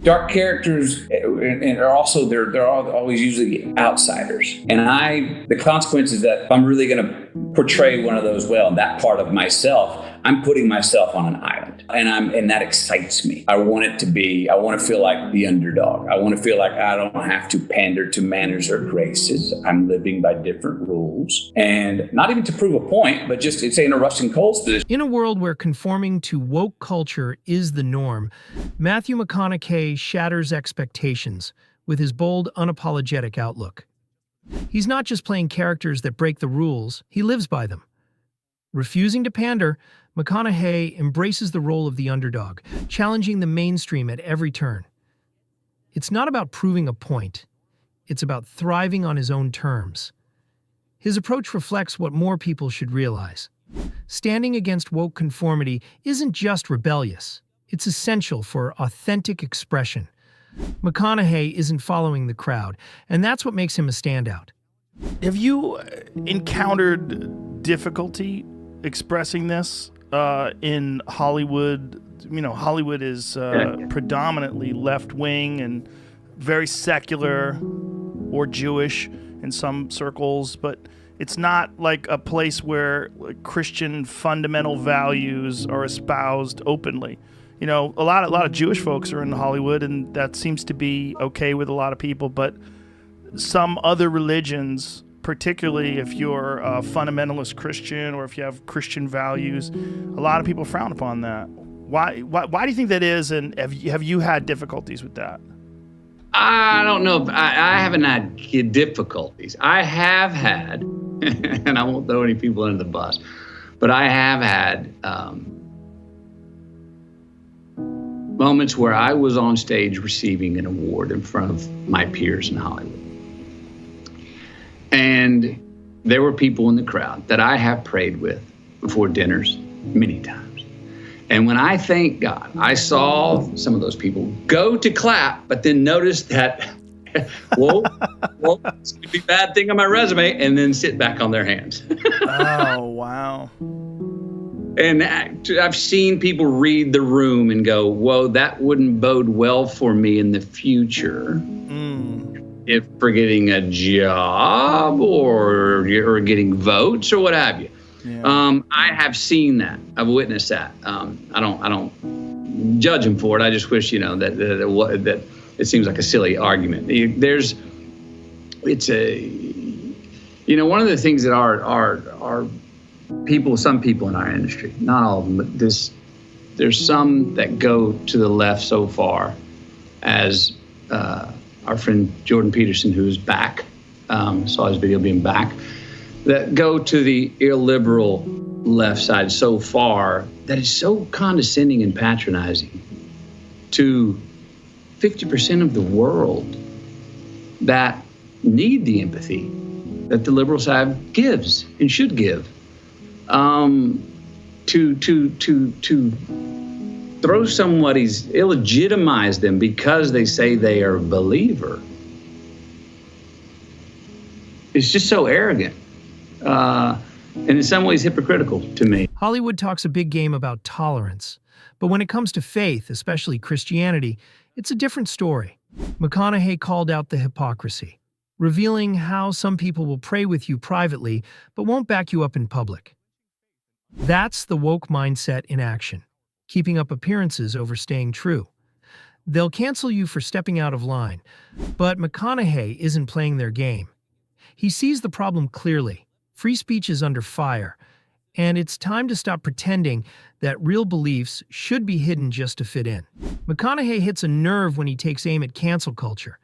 Dark characters and are also they're always usually outsiders, and the consequences that if I'm really going to portray one of those well, and that part of myself, I'm putting myself on an island, and that excites me. I want to feel like the underdog. I want to feel like I don't have to pander to manners or graces. I'm living by different rules, and not even to prove a point, but just it's saying a Rustin Cole's position. In a world where conforming to woke culture is the norm, Matthew McConaughey shatters expectations with his bold, unapologetic outlook. He's not just playing characters that break the rules, he lives by them. Refusing to pander, McConaughey embraces the role of the underdog, challenging the mainstream at every turn. It's not about proving a point. It's about thriving on his own terms. His approach reflects what more people should realize. Standing against woke conformity isn't just rebellious. It's essential for authentic expression. McConaughey isn't following the crowd, and that's what makes him a standout. Have you encountered difficulty expressing this in Hollywood? You know, Hollywood is predominantly left-wing and very secular or Jewish in some circles, but it's not like a place where Christian fundamental values are espoused openly. You know, a lot of Jewish folks are in Hollywood, and that seems to be okay with a lot of people, but some other religions, particularly if you're a fundamentalist Christian or if you have Christian values, a lot of people frown upon that. Why do you think that is, and have you had difficulties with that? I don't know. I haven't had difficulties. I have had, and I won't throw any people under the bus, but I have had moments where I was on stage receiving an award in front of my peers in Hollywood. And there were people in the crowd that I have prayed with before dinners many times. And when I thank God, I saw some of those people go to clap, but then notice that, whoa, it's going to be a bad thing on my resume, and then sit back on their hands. Oh, wow. And I've seen people read the room and go, whoa, that wouldn't bode well for me in the future. If for getting a job or getting votes or what have you. Yeah. I have seen that. I've witnessed that. I don't judge them for it. I just wish, that it seems like a silly argument. One of the things that our people, some people in our industry, not all of them, but there's some that go to the left so far as our friend Jordan Peterson, who's back, saw his video being back, that go to the illiberal left side so far that it's so condescending and patronizing to 50% of the world that need the empathy that the liberal side gives and should give. To throw somebody's, illegitimize them because they say they are a believer. It's just so arrogant. And in some ways hypocritical to me. Hollywood talks a big game about tolerance, but when it comes to faith, especially Christianity, it's a different story. McConaughey called out the hypocrisy, revealing how some people will pray with you privately but won't back you up in public. That's the woke mindset in action, keeping up appearances over staying true. They'll cancel you for stepping out of line, but McConaughey isn't playing their game. He sees the problem clearly. Free speech is under fire, and it's time to stop pretending that real beliefs should be hidden just to fit in. McConaughey hits a nerve when he takes aim at cancel culture.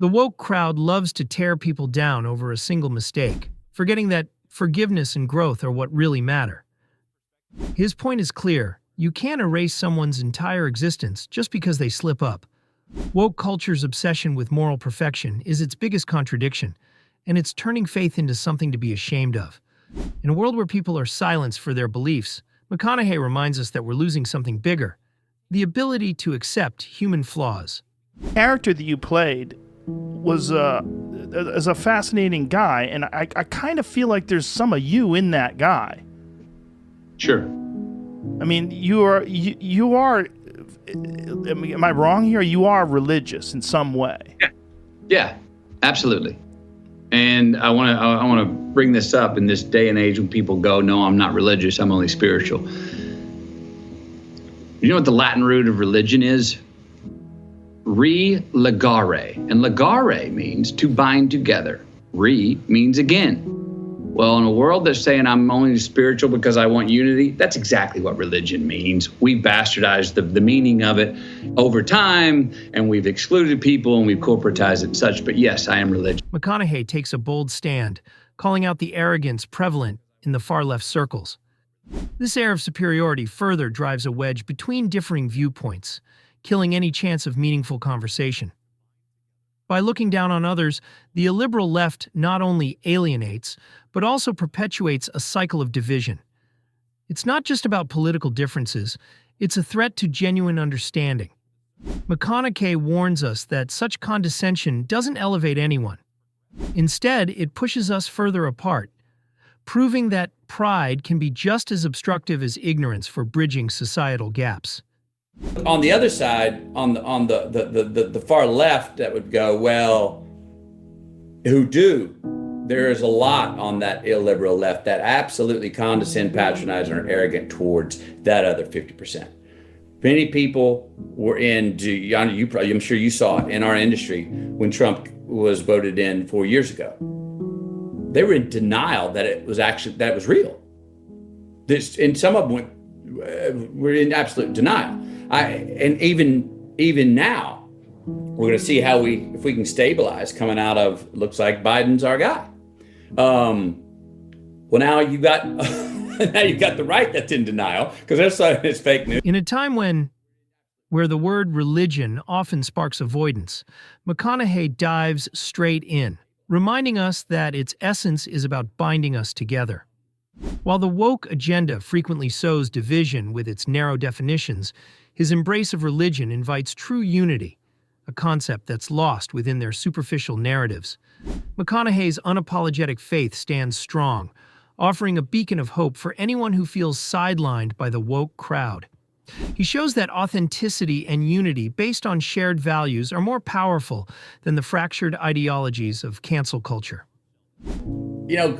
The woke crowd loves to tear people down over a single mistake, forgetting that forgiveness and growth are what really matter. His point is clear. You can't erase someone's entire existence just because they slip up. Woke culture's obsession with moral perfection is its biggest contradiction, and it's turning faith into something to be ashamed of. In a world where people are silenced for their beliefs, McConaughey reminds us that we're losing something bigger: the ability to accept human flaws. The character that you played was a fascinating guy, and I kind of feel like there's some of you in that guy. Sure. I mean, you are Am I wrong here? You are religious in some way. Yeah, absolutely. And I want to bring this up in this day and age when people go, no, I'm not religious, I'm only spiritual. You know what the Latin root of religion is? Re-legare. And legare means to bind together. Re means again. Well, in a world that's saying I'm only spiritual because I want unity, that's exactly what religion means. We've bastardized the meaning of it over time, and we've excluded people, and we've corporatized it and such. But yes, I am religious. McConaughey takes a bold stand, calling out the arrogance prevalent in the far-left circles. This air of superiority further drives a wedge between differing viewpoints, killing any chance of meaningful conversation. By looking down on others, the illiberal left not only alienates, but also perpetuates a cycle of division. It's not just about political differences, it's a threat to genuine understanding. McConaughey warns us that such condescension doesn't elevate anyone. Instead, it pushes us further apart, proving that pride can be just as obstructive as ignorance for bridging societal gaps. On the other side, on the far left, that would go, well, who do? There is a lot on that illiberal left that absolutely condescend, patronize, and are arrogant towards that other 50%. Many people were I'm sure you saw it in our industry when Trump was voted in 4 years ago. They were in denial that it was real. And some of them were in absolute denial. And even now, we're going to see if we can stabilize coming out of, looks like Biden's our guy. Well, now you've got the right that's in denial because they're saying it's fake news. In a time where the word religion often sparks avoidance, McConaughey dives straight in, reminding us that its essence is about binding us together. While the woke agenda frequently sows division with its narrow definitions, his embrace of religion invites true unity, a concept that's lost within their superficial narratives. McConaughey's unapologetic faith stands strong, offering a beacon of hope for anyone who feels sidelined by the woke crowd. He shows that authenticity and unity based on shared values are more powerful than the fractured ideologies of cancel culture. You know,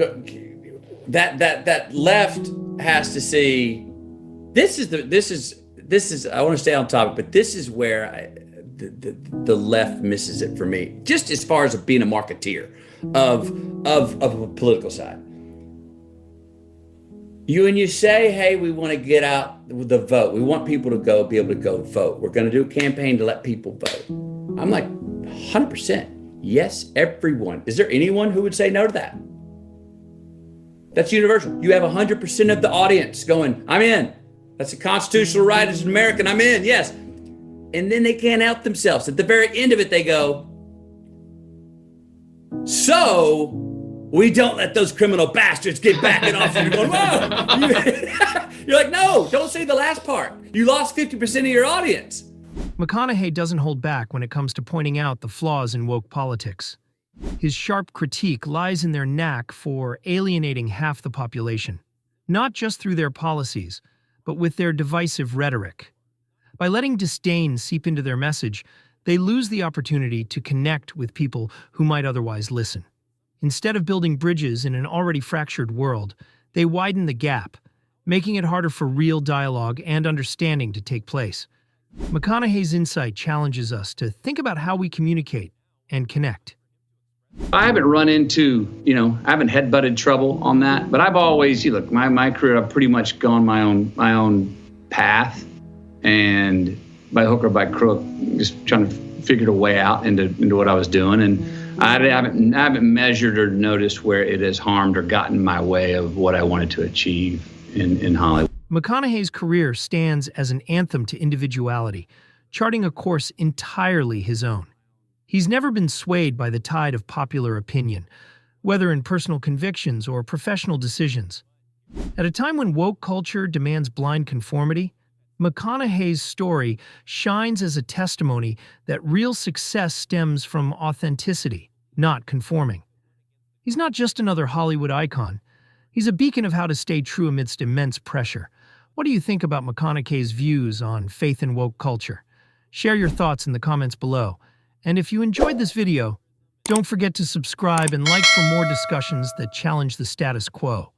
that left has to see this is I want to stay on topic, but this is where the left misses it for me, just as far as being a marketeer of a political side. You say, hey, we want to get out the vote. We want people to be able to go vote. We're going to do a campaign to let people vote. I'm like, 100%. Yes, everyone. Is there anyone who would say no to that? That's universal. You have 100% of the audience going, I'm in. That's a constitutional right as an American. I'm in, yes. And then they can't help themselves. At the very end of it, they go, so we don't let those criminal bastards get back in office. You're going, whoa. You're like, no, don't say the last part. You lost 50% of your audience. McConaughey doesn't hold back when it comes to pointing out the flaws in woke politics. His sharp critique lies in their knack for alienating half the population, not just through their policies, but with their divisive rhetoric. By letting disdain seep into their message, they lose the opportunity to connect with people who might otherwise listen. Instead of building bridges in an already fractured world, they widen the gap, making it harder for real dialogue and understanding to take place. McConaughey's insight challenges us to think about how we communicate and connect. I haven't run into, I haven't head-butted trouble on that, but I've always, look, my career, I've pretty much gone my own path, and by hook or by crook, just trying to figure a way out into what I was doing, and I haven't measured or noticed where it has harmed or gotten in my way of what I wanted to achieve in Hollywood. McConaughey's career stands as an anthem to individuality, charting a course entirely his own. He's never been swayed by the tide of popular opinion, whether in personal convictions or professional decisions. At a time when woke culture demands blind conformity, McConaughey's story shines as a testimony that real success stems from authenticity, not conforming. He's not just another Hollywood icon. He's a beacon of how to stay true amidst immense pressure, What do you think about McConaughey's views on faith and woke culture? Share your thoughts in the comments below. And if you enjoyed this video, don't forget to subscribe and like for more discussions that challenge the status quo.